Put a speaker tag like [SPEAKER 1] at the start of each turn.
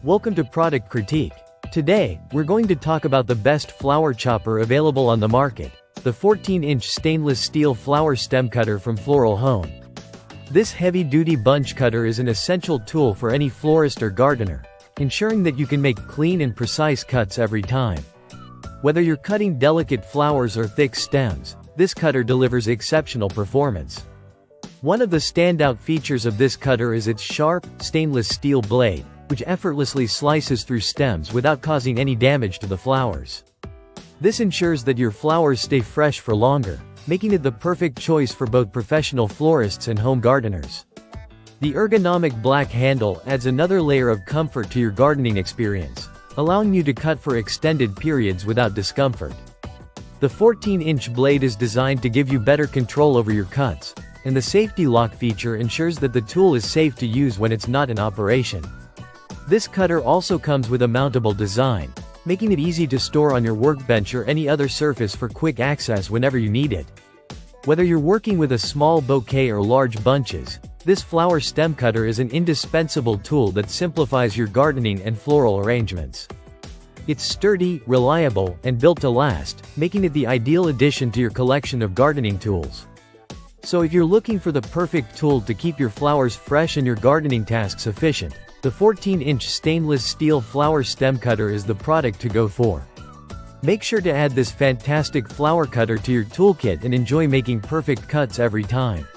[SPEAKER 1] Welcome to Product Critique. Today, we're going to talk about the best flower chopper available on the market, the 14-inch stainless steel flower stem cutter from Floral Home. This heavy-duty bunch cutter is an essential tool for any florist or gardener, ensuring that you can make clean and precise cuts every time. Whether you're cutting delicate flowers or thick stems, this cutter delivers exceptional performance. One of the standout features of this cutter is its sharp, stainless steel blade, which effortlessly slices through stems without causing any damage to the flowers. This ensures that your flowers stay fresh for longer, making it the perfect choice for both professional florists and home gardeners. The ergonomic black handle adds another layer of comfort to your gardening experience, allowing you to cut for extended periods without discomfort. The 14-inch blade is designed to give you better control over your cuts, and the safety lock feature ensures that the tool is safe to use when it's not in operation. This cutter also comes with a mountable design, making it easy to store on your workbench or any other surface for quick access whenever you need it. Whether you're working with a small bouquet or large bunches, this flower stem cutter is an indispensable tool that simplifies your gardening and floral arrangements. It's sturdy, reliable, and built to last, making it the ideal addition to your collection of gardening tools. So if you're looking for the perfect tool to keep your flowers fresh and your gardening tasks efficient, the 14-inch stainless steel flower stem cutter is the product to go for. Make sure to add this fantastic flower cutter to your toolkit and enjoy making perfect cuts every time.